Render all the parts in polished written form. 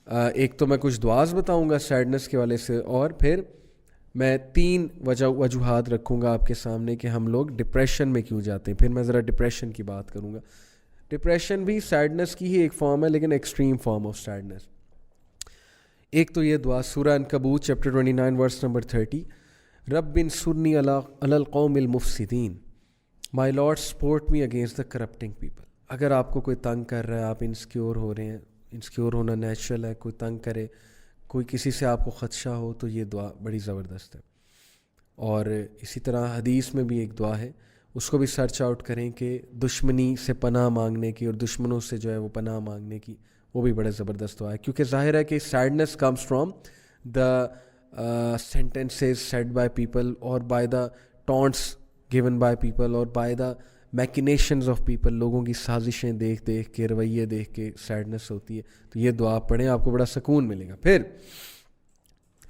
ایک تو میں کچھ دعاز بتاؤں گا سیڈنس کے والے سے، اور پھر میں 3 وجوہات رکھوں گا آپ کے سامنے کہ ہم لوگ ڈپریشن میں کیوں جاتے ہیں. پھر میں ذرا ڈپریشن کی بات کروں گا. ڈپریشن بھی سیڈنس کی ہی ایک فارم ہے، لیکن ایکسٹریم فارم آف سیڈنس. ایک تو یہ دعا سورہ عنکبوت چیپٹر 29 ورس نمبر 30، رب انصرنی علی القوم المفسدین، my lord support me against the corrupting people. اگر آپ کو کوئی تنگ کر رہا ہے، آپ انسیکیور ہو رہے ہیں، انسیکیور ہونا نیچرل ہے، کوئی تنگ کرے، کوئی کسی سے آپ کو خدشہ ہو، تو یہ دعا بڑی زبردست ہے. اور اسی طرح حدیث میں بھی ایک دعا ہے، اس کو بھی سرچ آؤٹ کریں کہ دشمنی سے پناہ مانگنے کی اور دشمنوں سے جو ہے وہ پناہ مانگنے کی، وہ بھی بڑا زبردست دعا ہے. کیونکہ ظاہر ہے کہ sedition comes from the sentences said by people, اور by the taunts given by people, اور by the machinations of people. لوگوں کی سازشیں دیکھ دیکھ کے، رویے دیکھ کے سیڈنس ہوتی ہے. تو یہ دعا پڑھیں، آپ کو بڑا سکون ملے گا. پھر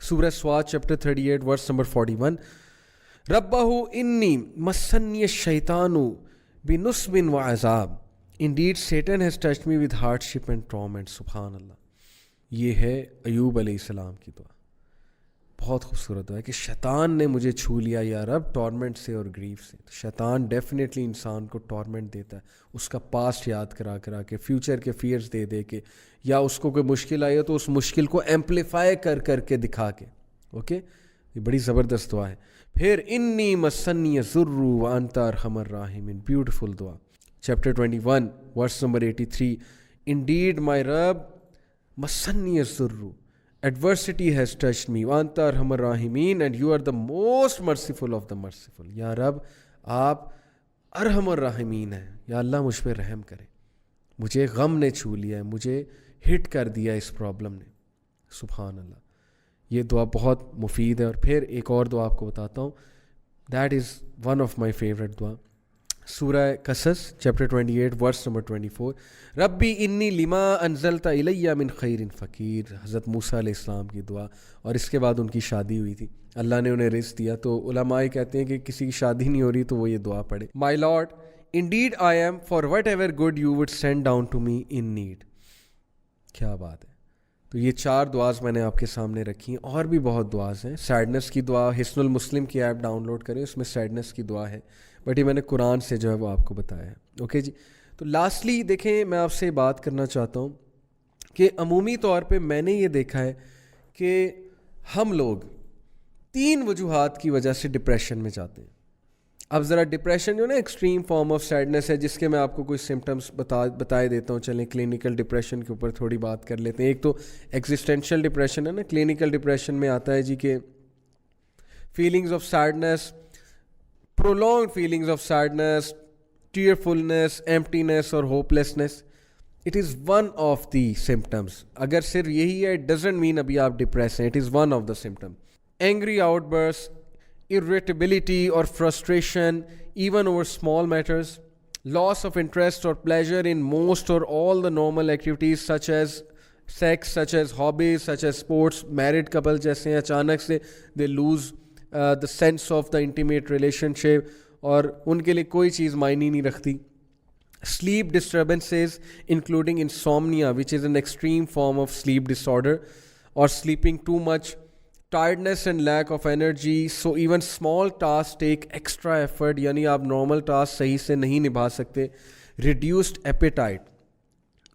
سورہ سواد چیپٹر 38 ورس نمبر 41، ربہ انی مسنی الشیطان بنصب وعذاب، indeed Satan has touched me with hardship and torment. سبحان اللہ. یہ ہے ایوب علیہ السلام کی دعا. بہت خوبصورت دعا ہے کہ شیطان نے مجھے چھو لیا یا رب ٹارمنٹ سے اور گریف سے. شیطان ڈیفینیٹلی انسان کو ٹارمنٹ دیتا ہے، اس کا پاسٹ یاد کرا کرا کے، فیوچر کے فیئرز دے دے کے، یا اس کو کوئی مشکل آئی ہے تو اس مشکل کو ایمپلیفائی کر کر کے دکھا کے. اوکے، یہ بڑی زبردست دعا ہے. پھر انی مسنی الضر وانت ارحم الراحمین، بیوٹیفل دعا. چیپٹر 21 ورس نمبر 83، انڈیڈ مائی رب مسنی الضر، adversity has touched me وانت ارحم الراحمین and you are the most merciful of the merciful. یا رب آپ ارحم الراحمین ہیں، یا اللہ مجھ پہ رحم کرے. مجھے غم نے چھو لیا ہے، مجھے ہٹ کر دیا اس پرابلم نے. سبحان اللہ. یہ دعا بہت مفید ہے. اور پھر ایک اور دعا آپ کو بتاتا ہوں، that is one of my favourite دعا. سورہ قصص چیپٹر 28 ورس نمبر 24، ربی انی لما انزلت الی من خیر فقیر. حضرت موسیٰ علیہ السلام کی دعا. اور اس کے بعد ان کی شادی ہوئی تھی، اللہ نے انہیں رزق دیا. تو علماء کہتے ہیں کہ کسی کی شادی نہیں ہو رہی تو وہ یہ دعا پڑھے، my lord indeed I am for whatever good you would send down to me in need. کیا بات ہے. تو یہ 4 دعاز میں نے آپ کے سامنے رکھی ہیں. اور بھی بہت دعاز ہیں. سیڈنس کی دعا حصن المسلم کی ایپ ڈاؤن لوڈ کریں، اس میں سیڈنس کی دعا ہے، بٹ یہ میں نے قرآن سے جو ہے وہ آپ کو بتایا ہے. اوکے جی. تو لاسٹلی دیکھیں، میں آپ سے بات کرنا چاہتا ہوں کہ عمومی طور پہ میں نے یہ دیکھا ہے کہ ہم لوگ 3 وجوہات کی وجہ سے ڈپریشن میں جاتے ہیں. اب ذرا ڈپریشن جو نا ایکسٹریم فارم آف سیڈنس ہے، جس کے میں آپ کو کچھ سمٹمس بتائے دیتا ہوں. چلیں کلینکل ڈپریشن کے اوپر تھوڑی بات کر لیتے ہیں. ایک تو ایگزسٹینشیل ڈپریشن ہے نا. کلینکل ڈپریشن میں آتا ہے جی کہ feelings of sadness, prolonged feelings of sadness, tearfulness, emptiness اور hopelessness. It is one of the symptoms. اگر صرف یہی ہے، it doesn't mean ابھی آپ ڈپریس ہیں. It is one of the symptoms. Angry outbursts, irritability or frustration even over small matters, loss of interest or pleasure in most or all the normal activities such as sex, such as hobbies, such as sports. Married couple جیسے ہیں، اچانک سے they lose the sense of the intimate relationship، اور ان کے لیے کوئی چیز معنی نہیں رکھتی. Sleep disturbances including insomnia which is an extreme form of sleep disorder, or sleeping too much, tiredness and lack of energy. So even small tasks take extra effort، یعنی آپ نارمل ٹاسک صحیح سے نہیں نبھا سکتے. Reduced appetite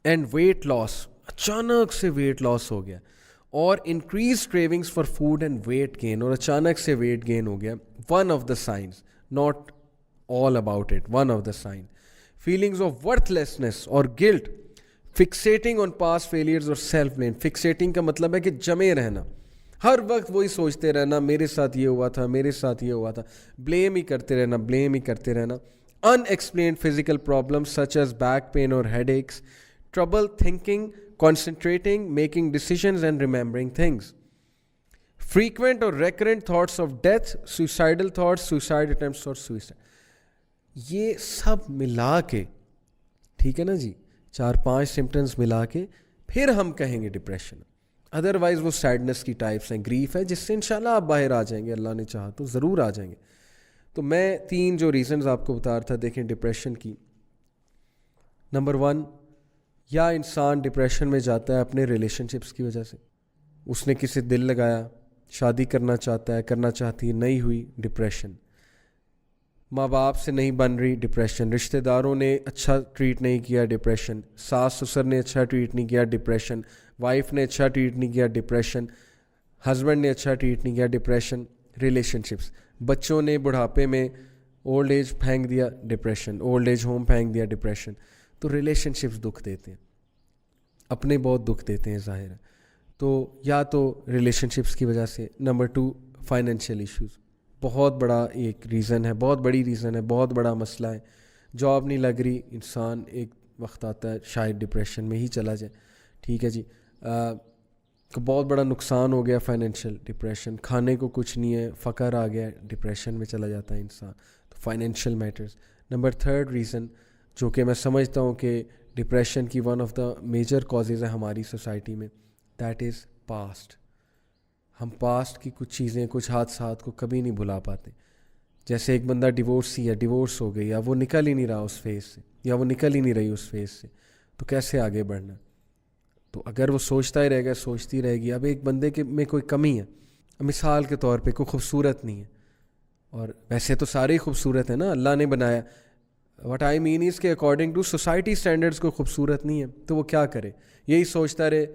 and weight loss، اچانک سے weight loss ہو گیا. اور increase cravings for food and weight gain, اور اچانک سے ویٹ گین ہو گیا. One of the signs, not all about it, one of the sign. Feelings of worthlessness اور guilt, fixating on past failures اور سیلف بلیم. فکسیٹنگ کا مطلب ہے کہ جمے رہنا، ہر وقت وہی سوچتے رہنا، میرے ساتھ یہ ہوا تھا، میرے ساتھ یہ ہوا تھا، بلیم ہی کرتے رہنا، بلیم ہی کرتے رہنا. Unexplained physical problems such as back pain اور headaches, trouble thinking, concentrating, making decisions and remembering things. Frequent or recurrent thoughts of death, suicidal thoughts, suicide attempts or suicide. یہ سب ملا کے، ٹھیک ہے نا جی، 4-5 سمٹمز ملا کے پھر ہم کہیں گے ڈپریشن. ادروائز وہ سیڈنس کی ٹائپس ہیں، گریف ہے، جس سے انشاءاللہ آپ باہر آ جائیں گے، اللہ نے چاہا تو ضرور آ جائیں گے. تو میں 3 جو ریزنز آپ کو بتا رہا تھا، دیکھیں ڈپریشن کی. نمبر 1، یا انسان ڈپریشن میں جاتا ہے اپنے ریلیشن شپس کی وجہ سے. اس نے کسی دل لگایا, شادی کرنا چاہتا ہے, کرنا چاہتی ہے, نہیں ہوئی, ڈپریشن. ماں باپ سے نہیں بن رہی, ڈپریشن. رشتہ داروں نے اچھا ٹریٹ نہیں کیا, ڈپریشن. ساس سسر نے اچھا ٹریٹ نہیں کیا, ڈپریشن. وائف نے اچھا ٹریٹ نہیں کیا, ڈپریشن. ہسبینڈ نے اچھا ٹریٹ نہیں کیا, ڈپریشن. Relation ships. بچوں نے بڑھاپے میں اولڈ ایج پھینک دیا, ڈپریشن. اولڈ ایج ہوم پھینک دیا, ڈپریشن. تو ریلیشن شپس دکھ دیتے ہیں, اپنے بہت دکھ دیتے ہیں, ظاہر ہے. تو یا تو ریلیشن شپس کی وجہ سے. نمبر 2 فائنینشیل ایشوز, بہت بڑا ایک ریزن ہے, بہت بڑی ریزن ہے, بہت بڑا مسئلہ ہے. جاب نہیں لگ رہی, انسان ایک وقت آتا ہے شاید ڈپریشن میں ہی چلا جائے. ٹھیک ہے جی, بہت بڑا نقصان ہو گیا, فائنینشیل ڈپریشن. کھانے کو کچھ نہیں ہے, فقر آ گیا, ڈپریشن میں چلا جاتا ہے انسان. تو فائنینشیل میٹرز. نمبر 3 ریزن جو کہ میں سمجھتا ہوں کہ ڈپریشن کی one of the major causes ہے ہماری سوسائٹی میں, دیٹ از پاسٹ. ہم پاسٹ کی کچھ چیزیں, کچھ حادثات کو کبھی نہیں بھلا پاتے. جیسے ایک بندہ ڈیورس ہو گئی, یا وہ نکل ہی نہیں رہا اس فیز سے, یا وہ نکل ہی نہیں رہی اس فیز سے, تو کیسے آگے بڑھنا؟ تو اگر وہ سوچتا ہی رہے گا, سوچتی رہے گی, اب ایک بندے کے میں کوئی کمی ہے, مثال کے طور پہ کوئی خوبصورت نہیں ہے, اور ویسے تو سارے ہی خوبصورت ہیں نا, اللہ نے بنایا. وٹ آئی مین از کہ اکارڈنگ ٹو سوسائٹی اسٹینڈرڈس کوئی خوبصورت نہیں ہے, تو وہ کیا کرے؟ یہی سوچتا رہے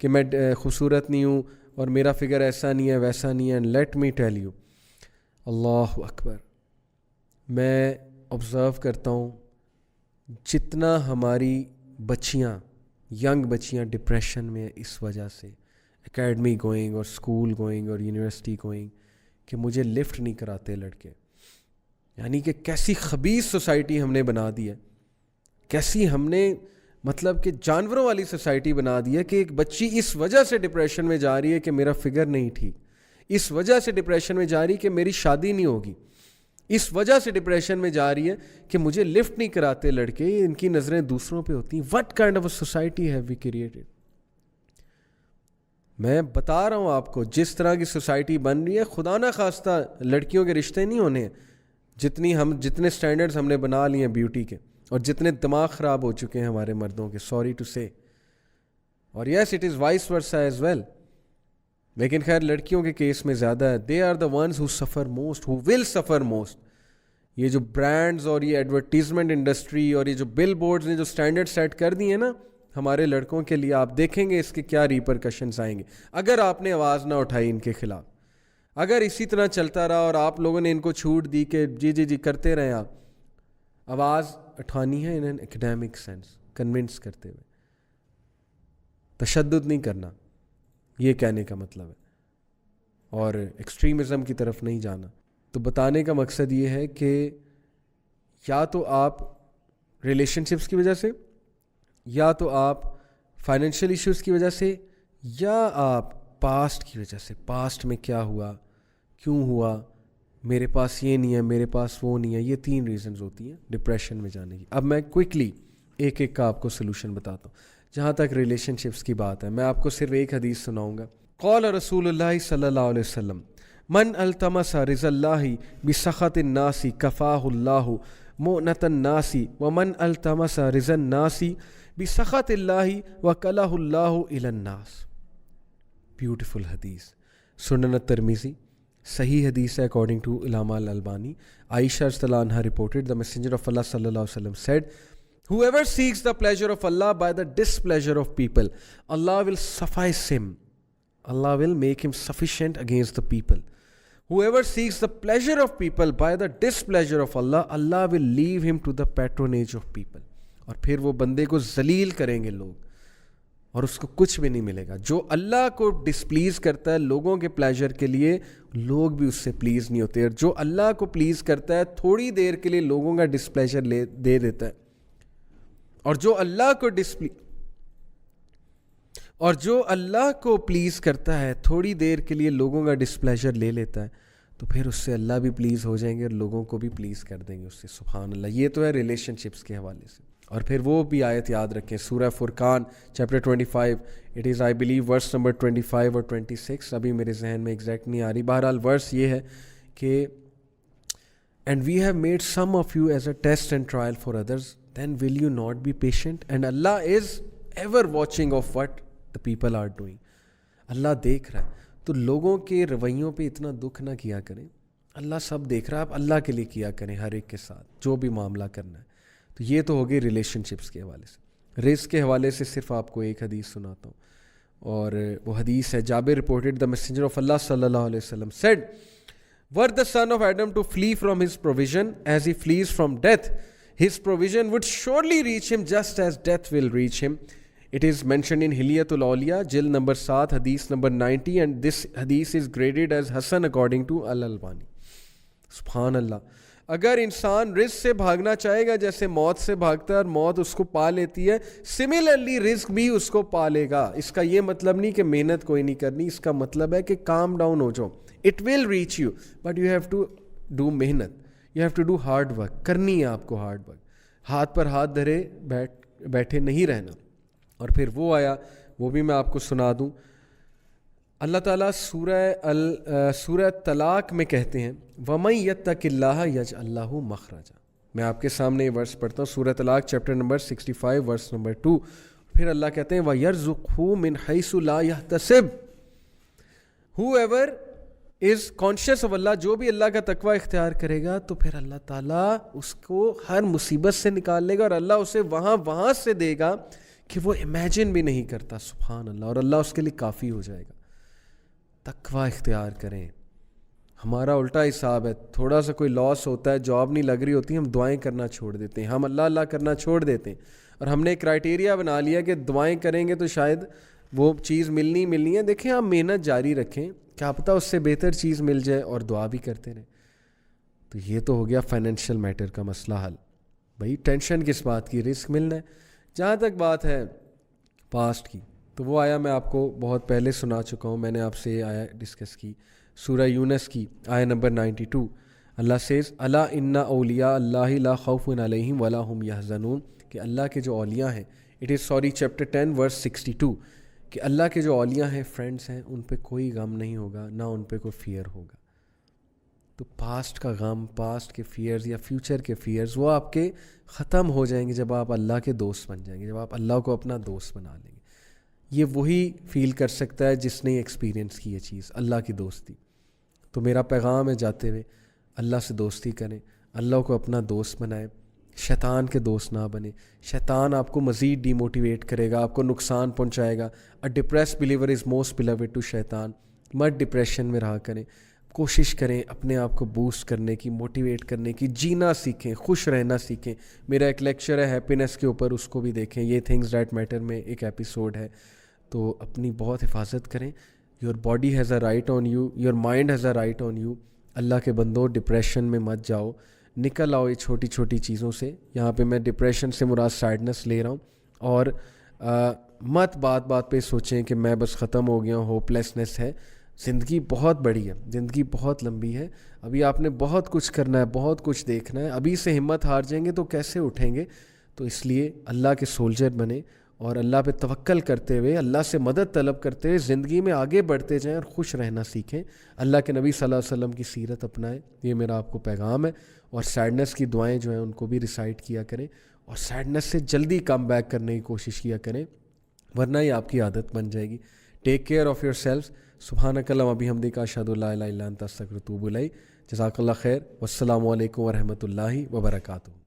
کہ میں خوبصورت نہیں ہوں, اور میرا فگر ایسا نہیں ہے, ویسا نہیں ہے. لیٹ می ٹیل یو, اللہ اکبر, میں آبزرو کرتا ہوں جتنا ہماری بچیاں, ینگ بچیاں ڈپریشن میں اس وجہ سے, اکیڈمی گوئنگ اور اسکول گوئنگ اور یونیورسٹی گوئنگ, کہ مجھے لفٹ نہیں کراتے لڑکے. یعنی کہ کیسی خبیث سوسائٹی ہم نے بنا دی ہے, کیسی ہم نے مطلب کہ جانوروں والی سوسائٹی بنا دی ہے, کہ ایک بچی اس وجہ سے ڈپریشن میں جا رہی ہے کہ میرا فگر نہیں ٹھیک, اس وجہ سے ڈپریشن میں جا رہی ہے کہ میری شادی نہیں ہوگی, اس وجہ سے ڈپریشن میں جا رہی ہے کہ مجھے لفٹ نہیں کراتے لڑکے, ان کی نظریں دوسروں پہ ہوتی ہیں. What kind of a society have we created? میں بتا رہا ہوں آپ کو, جس طرح کی سوسائٹی بن رہی ہے, خدا نہ خواستہ لڑکیوں کے رشتے نہیں ہونے ہیں. جتنے سٹینڈرڈز ہم نے بنا لیے ہیں بیوٹی کے, اور جتنے دماغ خراب ہو چکے ہیں ہمارے مردوں کے, سوری ٹو سے. اور yes it is vice versa as well, لیکن خیر لڑکیوں کے کیس میں زیادہ ہے. They are the ones who سفر موسٹ, ہو ول سفر موسٹ. یہ جو برانڈز اور یہ ایڈورٹیزمنٹ انڈسٹری اور یہ جو بل بورڈز نے جو سٹینڈرڈ سیٹ کر دیے نا ہمارے لڑکوں کے لیے, آپ دیکھیں گے اس کے کیا ریپرکشنز آئیں گے اگر آپ نے آواز نہ اٹھائی ان کے خلاف. اگر اسی طرح چلتا رہا اور آپ لوگوں نے ان کو چھوٹ دی کہ جی کرتے رہیں, آپ آواز اٹھانی ہے in an academic sense, convince کرتے ہوئے, تشدد نہیں کرنا, یہ کہنے کا مطلب ہے, اور ایکسٹریمزم کی طرف نہیں جانا. تو بتانے کا مقصد یہ ہے کہ یا تو آپ ریلیشن شپس کی وجہ سے, یا تو آپ فائنینشیل ایشوز کی وجہ سے, یا آپ پاسٹ کی وجہ سے. پاسٹ میں کیا ہوا, کیوں ہوا, میرے پاس یہ نہیں ہے, میرے پاس وہ نہیں ہے. یہ 3 ریزنز ہوتی ہیں ڈپریشن میں جانے کی. اب میں کوئکلی ایک کا آپ کو سلوشن بتاتا ہوں. جہاں تک ریلیشن شپس کی بات ہے, میں آپ کو صرف ایک حدیث سناؤں گا. قال رسول اللہ صلی اللہ علیہ وسلم, من التمس رضا اللہ بسخط الناس کفاہ اللہ مؤنۃ الناس, ومن التمس رضا الناس بسخط اللہ وکلہ اللہ الی الناس. بیوٹیفل حدیث, سنن الترمذی, صحیح حدیث ہے اکارڈنگ ٹو علامہ الالبانی. عائشہ رضی اللہ عنہا reported, the messenger of Allah صلی اللہ علیہ وسلم said, whoever seeks the pleasure of Allah by the displeasure of people, Allah will suffice him. Allah will make him sufficient against the people. Whoever seeks the pleasure of people by the displeasure of Allah, Allah will leave him to the patronage of people. اور پھر وہ بندے کو ذلیل کریں گے لوگ, اور اس کو کچھ بھی نہیں ملے گا. جو اللہ کو ڈسپلیز کرتا ہے لوگوں کے پلیجر کے لیے, لوگ بھی اس سے پلیز نہیں ہوتے. اور جو اللہ کو پلیز کرتا ہے تھوڑی دیر کے لیے لوگوں کا ڈسپلیجر دے دیتا ہے. اور جو اللہ کو پلیز کرتا ہے تھوڑی دیر کے لیے لوگوں کا ڈسپلیجر لے لیتا ہے, تو پھر اس سے اللہ بھی پلیز ہو جائیں گے اور لوگوں کو بھی پلیز کر دیں گے اس سے. سبحان اللہ. یہ تو ہے ریلیشن شپس کے حوالے سے. اور پھر وہ بھی آیت یاد رکھیں, سورہ Furqan chapter 25, it is I believe verse number 25 اور 26, ابھی میرے ذہن میں ایگزیکٹ نہیں آ رہی. بہرحال ورس یہ ہے کہ and we have made some of you as a test and trial for others, then will you not be patient, and Allah is ever watching of what the people are doing. اللہ دیکھ رہا ہے. تو لوگوں کے رویوں پہ اتنا دکھ نہ کیا کریں. اللہ سب دیکھ رہا ہے, آپ اللہ کے لیے کیا کریں ہر ایک کے ساتھ جو بھی معاملہ کرنا ہے. تو یہ تو ہو گئی ریلیشن شپس کے حوالے سے. رزق کے حوالے سے صرف آپ کو ایک حدیث سناتا ہوں, اور وہ حدیث ہے جابر reported the messenger of Allah sallallahu alayhi wasallam said, were the son of Adam to flee from his provision as he flees from death, his provision would surely reach him just as death will reach him. It is mentioned in Hilyatul Awliya, Jild number 7, hadith number 90, and this hadith is graded as Hasan according to Al-Albani. سبحان اللہ. اگر انسان رزق سے بھاگنا چاہے گا جیسے موت سے بھاگتا ہے اور موت اس کو پا لیتی ہے, سملرلی رزق بھی اس کو پا لے گا. اس کا یہ مطلب نہیں کہ محنت کوئی نہیں کرنی, اس کا مطلب ہے کہ کام ڈاؤن ہو جاؤ. It will reach you but you have to do محنت, you have to do hard work. کرنی ہے آپ کو ہارڈ ورک, ہاتھ پر ہاتھ دھرے بیٹھے نہیں رہنا. اور پھر وہ آیا, وہ بھی میں آپ کو سنا دوں. اللہ تعالیٰ سورہ طلاق میں کہتے ہیں وَمَن يَتَّقِ اللَّهَ يَجْعَل لَّهُ مَخْرَجًا. میں آپ کے سامنے یہ ورس پڑھتا ہوں, سورہ طلاق چیپٹر نمبر 65 ورس نمبر 2. پھر اللہ کہتے ہیں وَيَرْزُقْهُ مِنْ حَيْثُ لَا يَحْتَسِبُ. whoever is conscious of اللہ, جو بھی اللہ کا تقوی اختیار کرے گا تو پھر اللہ تعالیٰ اس کو ہر مصیبت سے نکال لے گا, اور اللہ اسے وہاں سے دے گا کہ وہ امیجن بھی نہیں کرتا. سبحان اللہ. اور اللہ اس کے لیے کافی ہو جائے گا. تقوی اختیار کریں. ہمارا الٹا حساب ہے, تھوڑا سا کوئی لاس ہوتا ہے, جاب نہیں لگ رہی ہوتی, ہم دعائیں کرنا چھوڑ دیتے ہیں, ہم اللہ اللہ کرنا چھوڑ دیتے ہیں, اور ہم نے کرائٹیریا بنا لیا کہ دعائیں کریں گے تو شاید وہ چیز ملنی ہے. دیکھیں آپ محنت جاری رکھیں, کیا پتہ اس سے بہتر چیز مل جائے, اور دعا بھی کرتے رہیں. تو یہ تو ہو گیا فائنینشیل میٹر کا مسئلہ حل. بھائی ٹینشن کس بات کی, رزق ملنا ہے. جہاں تک بات ہے پاسٹ کی, تو وہ آیا میں آپ کو بہت پہلے سنا چکا ہوں, میں نے آپ سے یہ آیا ڈسکس کی, سورہ یونس کی آیہ نمبر 92. اللہ سیز الا ان اولیاء اللہ لا خوف علیہم ولا هم یحزنون, کہ اللہ کے جو اولیاء ہیں, اٹ از چیپٹر 10 ورس 62, کہ اللہ کے جو اولیاء ہیں, فرینڈس ہیں, ان پہ کوئی غم نہیں ہوگا, نہ ان پہ کوئی فیئر ہوگا. تو پاسٹ کا غم, پاسٹ کے فیئرز یا فیوچر کے فیئرز, وہ آپ کے ختم ہو جائیں گے جب آپ اللہ کے دوست بن جائیں گے, جب آپ اللہ کو اپنا دوست بنا لیں گے. یہ وہی فیل کر سکتا ہے جس نے ایکسپیرینس کی یہ چیز, اللہ کی دوستی. تو میرا پیغام ہے جاتے ہوئے, اللہ سے دوستی کریں, اللہ کو اپنا دوست بنائیں, شیطان کے دوست نہ بنے. شیطان آپ کو مزید ڈی موٹیویٹ کرے گا, آپ کو نقصان پہنچائے گا. A depressed believer is most beloved to شیطان. مت ڈپریشن میں رہا کریں, کوشش کریں اپنے آپ کو بوسٹ کرنے کی, موٹیویٹ کرنے کی, جینا سیکھیں, خوش رہنا سیکھیں. میرا ایک لیکچر ہے ہیپینس کے اوپر, اس کو بھی دیکھیں. یہ تھنگز دیٹ میٹر میں ایک ایپیسوڈ ہے. تو اپنی بہت حفاظت کریں. Your body has a right on you, your mind has a right on you. اللہ کے بندو ڈپریشن میں مت جاؤ, نکل آؤ یہ چھوٹی چھوٹی چیزوں سے. یہاں پہ میں ڈپریشن سے مراد سیڈنس لے رہا ہوں. اور مت بات پہ سوچیں کہ میں بس ختم ہو گیا ہوں, ہوپ لیسنس ہے. زندگی بہت بڑی ہے, زندگی بہت لمبی ہے. ابھی آپ نے بہت کچھ کرنا ہے, بہت کچھ دیکھنا ہے. ابھی سے ہمت ہار جائیں گے تو کیسے اٹھیں گے؟ تو اس لیے اللہ کے سولجر بنے, اور اللہ پہ توکل کرتے ہوئے, اللہ سے مدد طلب کرتے ہوئے زندگی میں آگے بڑھتے جائیں اور خوش رہنا سیکھیں. اللہ کے نبی صلی اللہ علیہ وسلم کی سیرت اپنائیں. یہ میرا آپ کو پیغام ہے. اور سیڈنس کی دعائیں جو ہیں ان کو بھی ریسائٹ کیا کریں, اور سیڈنس سے جلدی کم بیک کرنے کی کوشش کیا کریں, ورنہ یہ آپ کی عادت بن جائے گی. Take care of your سیلفس. سبحانک اللہم و بحمدک اشہد ان لا الہ الا انت استغفرک و اتوب الیک. جزاک اللہ خیر. والسلام علیکم ورحمۃ اللہ وبرکاتہ.